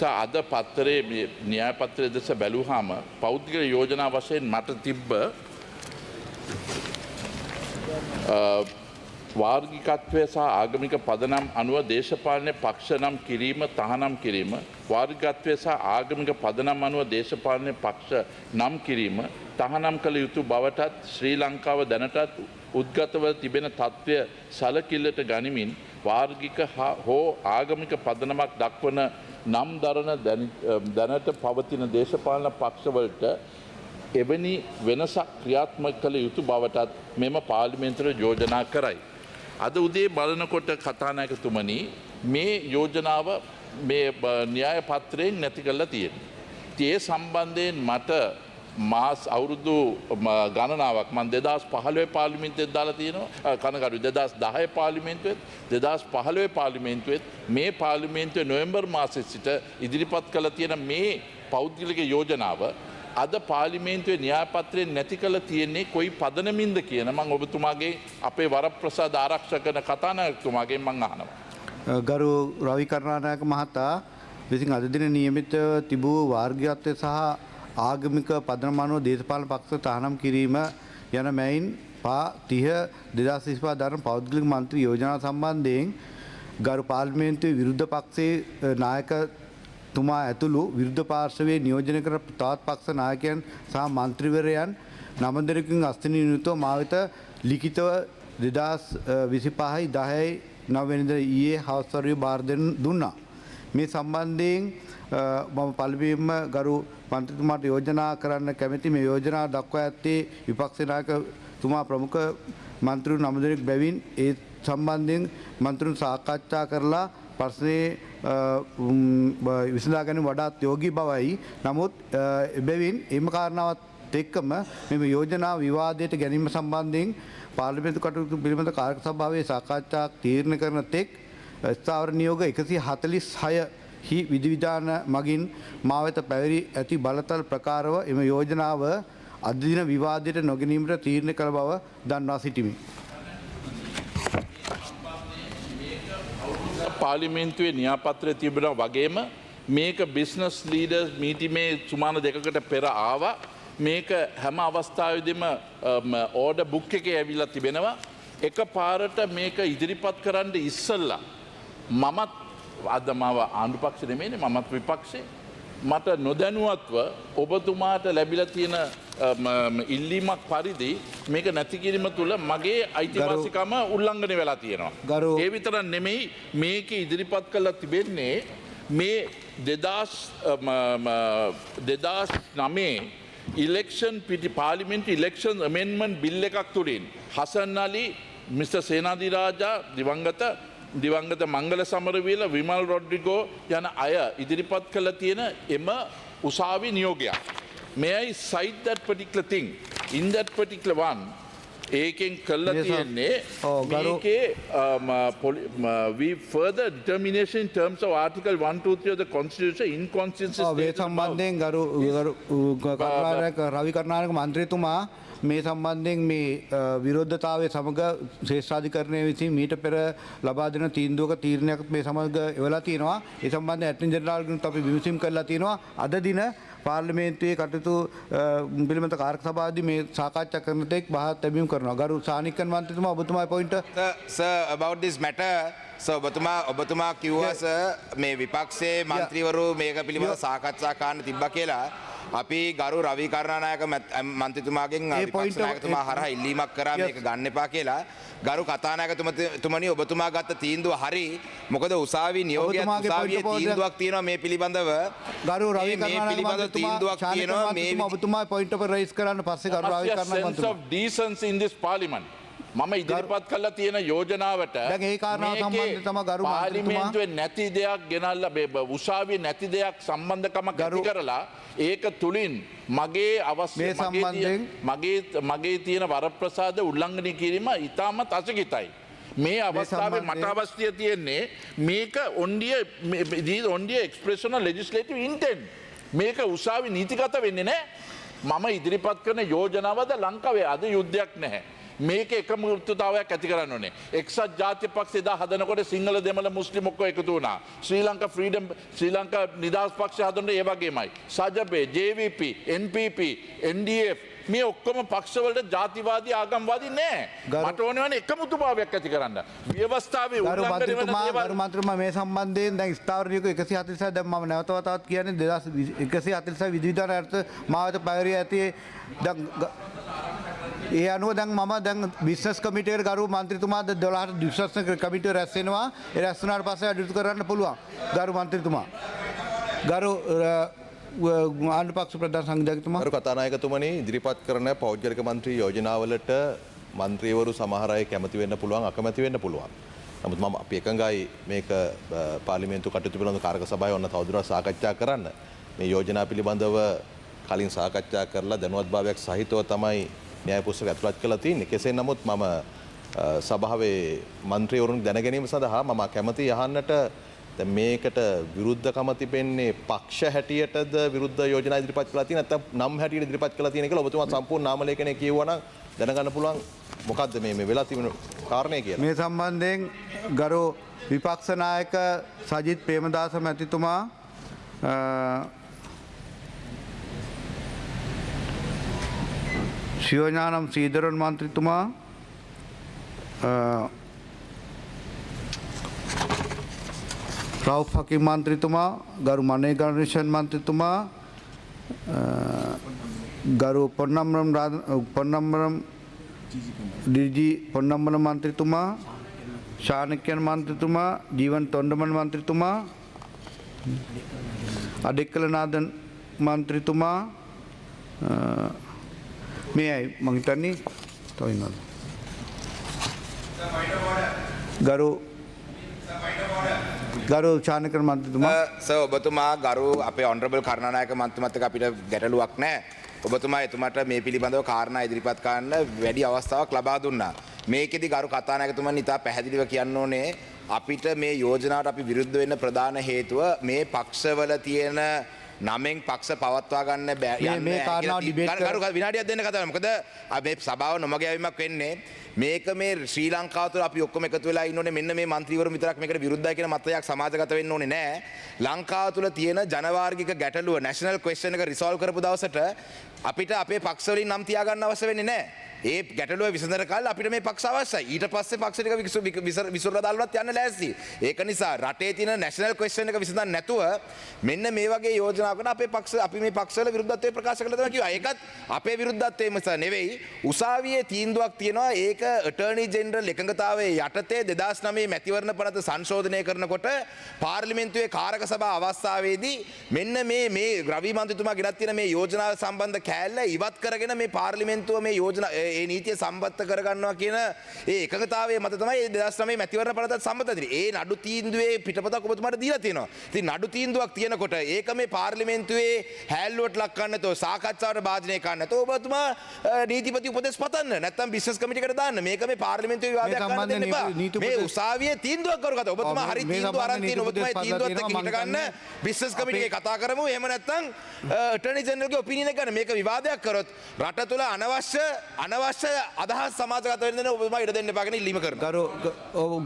අද පත්තරේ න්‍යාය පත්‍රය දෙස බැලුවාම පෞද්ගලික යෝජනා වශයෙන් මට තිබ්බ වාර්ගිකත්වය සහ ආගමික පදනම් අනුව දේශපාලන පක්ෂ නම් කිරීම තහනම් කිරීම වාර්ගිකත්වය සහ ආගමික පදනම් අනුව දේශපාලන පක්ෂ නම් කිරීම තහනම් කළ යුතු බවටත් ශ්‍රී ලංකාව දැනටත් උද්ගතව තිබෙන තත්ත්වය සැලකිල්ලට ගනිමින් වාර්ගික හෝ ආගමික පදනමක් දක්වන නම් දරන දැනට පවතින දේශපාලන පක්ෂවලට එවැනි වෙනසක් ක්‍රියාත්මක කළ යුතු බවටත් මෙම පාර්ලිමේන්තුවට යෝජනා කරයි. අද උදේ බලනකොට කතානායකතුමනි මේ යෝජනාව මේ න්‍යාය පත්‍රයෙන් නැති කරලා තියෙනවා. ඒ සම්බන්ධයෙන් මට මාස් අවුරුදු ගණනාවක් මම 2015 පාර්ලිමේන්තුවේ දාලා තියෙනවා කනගාටුයි 2010 පාර්ලිමේන්තුවේත් 2015 පාර්ලිමේන්තුවේත් මේ පාර්ලිමේන්තුවේ නොවැම්බර් මාසයේ සිට ඉදිරිපත් කළ තියෙන මේ පෞද්ගලික යෝජනාව අද පාර්ලිමේන්තුවේ න්‍යාය පත්‍රයෙන් නැති කළ තියෙන්නේ කොයි පදනමින්ද කියන මම ඔබතුමාගේ අපේ වරප්‍රසාද ආරක්ෂා කරන කතානායකතුමාගෙන් මම අහනවා. ගරු රවි කරුණානායක මහතා විසින් අද දින නියමිත තිබූ වාර්ගිකත්වය සහ ආගමික පදනම අනුව දේශපාලන පක්ෂ තහනම් කිරීම යන මැයින් පා 30 2025 දරන පෞද්ගලික මන්ත්‍රී යෝජනා සම්බන්ධයෙන් ගරු පාර්ලිමේන්තුවේ විරුද්ධ පක්ෂයේ නායකතුමා ඇතුළු විරුද්ධ පාර්ශවයේ නියෝජනය කර තවත් පක්ෂ නායකයන් සහ මන්ත්‍රීවරයන් 9 දෙනෙකුන් අස්තිනි යුතුව මා වෙත ලිඛිතව 2025 10 9 වෙනිදා ඊයේ හවස් වරුවේ බාර දුන්නා. මේ සම්බන්ධයෙන් මම පළමුවෙන්ම ගරු මන්ත්‍රීතුමාට යෝජනා කරන්න කැමැති මේ යෝජනා දක්වා ඇත්තේ විපක්ෂ නායකතුමා ප්‍රමුඛ මන්ත්‍රීවරු 9 දෙනෙක් බැවින් ඒ සම්බන්ධයෙන් මන්ත්‍රීන් සාකච්ඡා කරලා ප්‍රශ්නේ විසඳා ගැනීම වඩාත් යෝගී බවයි. නමුත් එබැවින් එම කාරණාවත් එක්කම මෙම යෝජනා විවාදයට ගැනීම සම්බන්ධයෙන් පාර්ලිමේන්තු කටයුතු පිළිබඳ කාර්ය සභාවේ සාකච්ඡා තීරණය කරන තෙක් ස්ථාවර නියෝග 146 හි විධිවිධාන මගින් මා වෙත පැවරී ඇති බලතල ප්‍රකාරව එම යෝජනාව අද දින විවාදයට නොගැනීමට තීරණය කළ බව දන්වා සිටිමි. පාර්ලිමේන්තුවේ න්‍යායපත්‍රය තිබෙනවා වගේම මේක බිස්නස් ලීඩර්ස් මීටිමේ සුමාන දෙකකට පෙර ආවා. මේක හැම අවස්ථාවෙදිම ඕඩර් බුක් එකේ ඇවිල්ලා තිබෙනවා. එක පාරට මේක ඉදිරිපත් කරන්න ඉස්සෙල්ලා මමත් අද මාව ආණ්ඩු පක්ෂ නෙමෙයිනේ මමත් විපක්ෂේ මට නොදැනුවත්ව ඔබතුමාට ලැබිලා තියෙන ඉල්ලීමක් පරිදි මේක නැති කිරීම තුළ මගේ අයිතිවාසිකම උල්ලංඝනය වෙලා තියෙනවා. ඒ විතරක් නෙමෙයි මේක ඉදිරිපත් කරලා තිබෙන්නේ මේ 2009 ඉලෙක්ෂන් පාර්ලිමේන්තු ඉලෙක්ෂන් අමෙන්ඩ්මන්ට් බිල් එකක් තුලින් හසන් අලි මිස්ටර් සේනාධිරාජා දිවංගත මංගල සමරවීල විමල් රොඩ්රිගෝ යන අය ඉදිරිපත් කළ තියෙන එම උසාවි නියෝගයක්. May I cite that particular thing? In that particular one, ඒකෙන් කළා තියෙන්නේ මේකේ we further determination in terms of article 123 of the constitution inconsistency වේ සම්බන්ධයෙන් ගරු රවි කරුණානායක මන්ත්‍රීතුමා මේ සම්බන්ධයෙන් මේ විරෝධතාවය සමග ශ්‍රේෂ්ඨාධිකරණය විසින් මීට පෙර ලබා දෙන තීන්දුවක තීරණයක් මේ සමග එවලා තියෙනවා. ඒ සම්බන්ධයෙන් ඇටර්නි ජෙනරාල්ගෙන් අපි විමසීම් කරලා තියෙනවා. අද දින පාර්ලිමේන්තුවේ කටයුතු පිළිබඳ කාර්ය සභාවේදී මේ සාකච්ඡා කරන තෙක් බහත් ලැබීම් කරනවා. ගරු සානික්කන් මන්ත්‍රීතුමා ඔබතුමාගේ point sir about this matter ඔබතුමා කිව්වා සර් මේ විපක්ෂයේ මන්ත්‍රීවරු මේක පිළිබඳව සාකච්ඡා කරන්න තිබ්බා කියලා. අපි ගරු රවි කරුණානායක මන්ත්‍රීතුමාගෙන් විපක්ෂ නායකතුමා හරහා ඉල්ලීමක් කරා මේක ගන්න එපා කියලා. ගරු කතානායකතුමනි ඔබතුමා ගත්ත තීන්දුව හරි. මොකද උසාවි නියෝගයක් උසාවියේ තීන්දුවක් තියෙනවා මේ පිළිබඳව. ගරු රවි කරුණානායක තීන්දුවක් තියෙනවා මේ ඔබතුමාගේ පොයින්ට් එක රයිස් කරන්න පස්සේ ගරු රවි Karunanayake sense of decency in this parliament මම ඉදිරිපත් කළා තියෙන යෝජනාවට දැන් ඒ කාරණාව සම්බන්ධව තමයි ගරු පාර්ලිමේන්තුවේ නැති දෙයක් ගෙනල්ලා උසාවියේ නැති දෙයක් සම්බන්ධකමක් ඇති කරලා ඒක තුලින් මගේ මගේ තියෙන වරප්‍රසාද උල්ලංඝනය කිරීම ඉතාමත් අසගිතයි. මේ අවස්ථාවේ මට අවශ්‍ය තියෙන්නේ මේක only expression of legislative intent. මේක උසාවි නීතිගත වෙන්නේ නැහැ. මම ඉදිරිපත් කරන යෝජනාවද ලංකාවේ අද යුද්ධයක් නැහැ. මේක එකමුතුතාවයක් ඇති කරන්න ඕනේ. එක්සත් ජාතික පක්ෂය එදා හදනකොට සිංහල දෙමළ මුස්ලිම් ඔක්කොම එකතු වුණා. ශ්‍රී ලංකා ෆ්‍රීඩම් ශ්‍රී ලංකා නිදහස් පක්ෂය හදනකොට ඒ වගේමයි. සජබේ, JVP, NPP, NDF මේ ඔක්කොම පක්ෂවලට ජාතිවාදී ආගම්වාදී නෑ. මට ඕනේ වනේ එකමුතුභාවයක් ඇති කරන්න. ව්‍යවස්ථාවේ උල්ලංඝනය වෙන දේවල් ගරු මන්ත්‍රීතුමා මේ සම්බන්ධයෙන් දැන් ස්ථාවර නියෝග 146 දැන් මම නැවත වතාවක් කියන්නේ 146 විධිවිධාන අර්ථ මාවත පැවරිය ඇති දැන් ඒ අනුව දැන් මම දැන් බිස්නස් කමිටුවේ ගරු මන්ත්‍රීතුමා 12ට බිස්නස් කමිටුව රැස් වෙනවා. ඒ රැස් වුණාට පස්සේ අඩුතු කරන්න පුළුවන්. ගරු මන්ත්‍රීතුමා. ගරු ආණ්ඩු පක්ෂ ප්‍රධාන සංවිධායකතුමා. ගරු කතානායකතුමනි ඉදිරිපත් කරන පෞද්ගලික මන්ත්‍රී යෝජනාවලට මන්ත්‍රීවරු සමහර අය කැමති වෙන්න පුළුවන් අකමැති වෙන්න පුළුවන්. නමුත් මම අපි එකඟයි මේක පාර්ලිමේන්තු කටයුතු පිළිබඳව කාරක සභාවේ ඔන්න තවදුරටත් සාකච්ඡා කරන්න. මේ යෝජනා පිළිබඳව කලින් සාකච්ඡා කරලා දැනුවත්භාවයක් සහිතව තමයි න්‍යාය පුස්තක ඇතුළත් කළා තියෙන්නේ. කෙසේ නමුත් මම සභාවේ මන්ත්‍රීවරුන් දැන ගැනීම සඳහා මම කැමති අහන්නට දැන් මේකට විරුද්ධකම තිබෙන්නේ පක්ෂ හැටියටද විරුද්ධ යෝජනා ඉදිරිපත් කළා තියෙන නැත්නම් නම් හැටියට ඉදිරිපත් කළා තියෙන කියලා ඔබතුමා සම්පූර්ණ නාම ලේඛනය කියවුවා නම් දැනගන්න පුළුවන් මොකද්ද මේ වෙලා තිබෙන කාරණේ කියලා. මේ සම්බන්ධයෙන් ගරු විපක්ෂ නායක සජිත් ප්‍රේමදාස මැතිතුමා ශිවඥානම් සීදරන් මන්ත්‍රීතුමා රවුෆ් හකීම් මන්ත්‍රීතුමා ගරු මනේ ගණේෂන් මන්ත්‍රීතුමා ගරු පොන්නම්බරම් ඩීජී පොන්නම්බරම් මන්ත්‍රීතුමා ශානක්‍යන් මන්ත්‍රීතුමා ජීවන් තොණ්ඩමන් මන්ත්‍රීතුමා අඩෙක්කලනාදන් මන්ත්‍රීතුමා මේ අය මං හිතන්නේ තව ඉන්නවද ගරු ශානකරන් මන්ත්‍රීතුමා සර් ඔබතුමා ගරු අපේ ඔනරබල් කරුණානායක මන්ත්‍රීතුමත් එක්ක අපිට ගැටලුවක් නැහැ. ඔබතුමා එතුමාට මේ පිළිබඳව කාරණා ඉදිරිපත් කරන්න වැඩි අවස්ථාවක් ලබා දුන්නා. මේකෙදි ගරු කතානායකතුමන් ඉතා පැහැදිලිව කියන්න ඕනේ අපිට මේ යෝජනාවට අපි විරුද්ධ වෙන්න ප්‍රධාන හේතුව මේ පක්ෂවල තියෙන නමෙන් පක්ෂ පවත්වා ගන්න බෑ. මේ කාරණාව ඩිබේට් කරු විනාඩියක් දෙන්න කතා කරමු. මොකද මේ සභාව නොමග යෑමක් වෙන්නේ මේක මේ ශ්‍රී ලංකාව තුළ අපි ඔක්කොම එකතු වෙලා ඉන්න ඕනේ මෙන්න මේ മന്ത്രിවරු විතරක් මේකට විරුද්ධයි කියන මතයක් සමාජගත වෙන්න ඕනේ නෑ. ලංකාව තුළ තියෙන ජනවාර්ගික ගැටලුව නැෂනල් ක්වෙස්චන් එක රිසෝල්ව් කරපු දවසට අපිට අපේ පක්ෂ වලින් නම් තියාගන්න අවශ්‍ය වෙන්නේ නෑ. ඒ ගැටලුව විසඳන කාලේ අපිට මේ පක්ෂ අවශ්‍යයි. ඊට පස්සේ පක්ෂ ටික විසුරුලා දාලවත් යන්න ලෑස්ති. ඒක නිසා රටේ තියෙන නැෂනල් ක්වෙස්චන් එක විසඳන්න නැතුව මෙන්න මේ වගේ යෝජනාවකට අපේ පක්ෂ අපි මේ පක්ෂවල විරුද්ධත්වය ප්‍රකාශ කළා තමයි කිව්වා. ඒකත් අපේ විරුද්ධත්වය නිසා නෙවෙයි. උසාවියේ තීන්දුවක් තියෙනවා. ඒක ඇටර්නි ජෙනරල් එකඟතාවයේ යටතේ 2009 මැතිවරණ පනත සංශෝධනය කරනකොට පාර්ලිමේන්තුවේ කාරක සභා අවස්ථාවේදී මෙන්න මේ රවි මන්ත්‍රීතුමා ගෙනත් තියෙන මේ යෝජනාව සම්බන්ධ කෑල්ල ඉවත් කරගෙන මේ පාර්ලිමේන්තුව මේ යෝජනා ඒ නීතිය සම්බන්ධ කරගන්නවා කියන ඒ එකඟතාවයේ මත තමයි 2009 මැතිවරණ පනතත් සම්මත වෙන්නේ. ඒ නඩු තීන්දුවේ පිටපතක් ඔබතුමාට දීලා තියෙනවා. ඉතින් නඩු තීන්දුවක් තියෙනකොට ඒක මේ පාර්ලිමේන්තුවේ හැල්ලුවට ලක් කරන්න නැතෝ සාකච්ඡාවට භාජනය කරන්න නැතෝ ඔබතුමා නීතිපති උපදෙස් පතන්න. නැත්නම් බිස්නස් කමිටියකට දාන්න. මේක මේ පාර්ලිමේන්තුවේ විවාදයක් කරන්න දෙන්න එපා. මේ උසාවියේ තීන්දුවක් කරු කතා. ඔබතුමා හරි තීන්දුව අරන් තියෙන ඔබතුමා තීන්දුවත් එක්ක හිට ගන්න බිස්නස් කමිටියේ කතා කරමු. එහෙම නැත්නම් ඇටර්නි ජෙනරල්ගේ ඔපිනියන් එක ගන්න. මේක විවාදයක් කරොත් රට තුළ අනවශ්‍ය අදහස් සමාජගත වෙන දේ ඔබතුමා ඉඩ දෙන්න එපා කියන ඉල්ලීම කරනවා.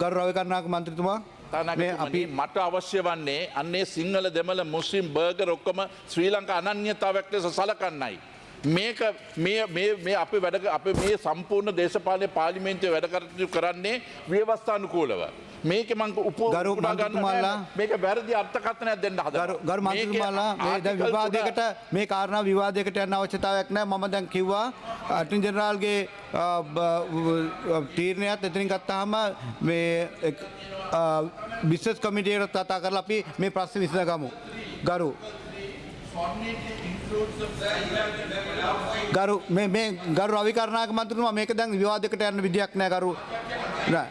ගරු රවි කරුණානායක මන්ත්‍රීතුමා අපි මට අවශ්‍ය වන්නේ අන්නේ සිංහල දෙමළ මුස්ලිම් බර්ගර් ඔක්කොම ශ්‍රී ලංකා අනන්‍යතාවයක් ලෙස සලකන්නයි. මේක මේ අපි වැඩ අපේ මේ සම්පූර්ණ දේශපාලන පාර්ලිමේන්තුවේ වැඩ කටයුතු කරන්නේ ව්‍යවස්ථානුකූලව. මේක මම උපුටා ගන්න මේක වැරදි අර්ථකථනයක් දෙන්න හදනවා. ගරු මන්ත්‍රීතුමාලා මේ දැන් විවාදයකට මේ කාරණා විවාදයකට යන්න අවශ්‍යතාවයක් නැහැ. මම දැන් කිව්වා ඇටර්නි ජෙනරල්ගේ තීරණයත් එතනින් ගත්තාම මේ බිස්නස් කමිටියට කතා කරලා අපි මේ ප්‍රශ්නේ විසඳගමු. ගරු මේ ගරු රවි කරුණානායක මන්ත්‍රීතුමා මේක දැන් විවාදයකට යන්න විදියක් නැහැ ගරු නෑ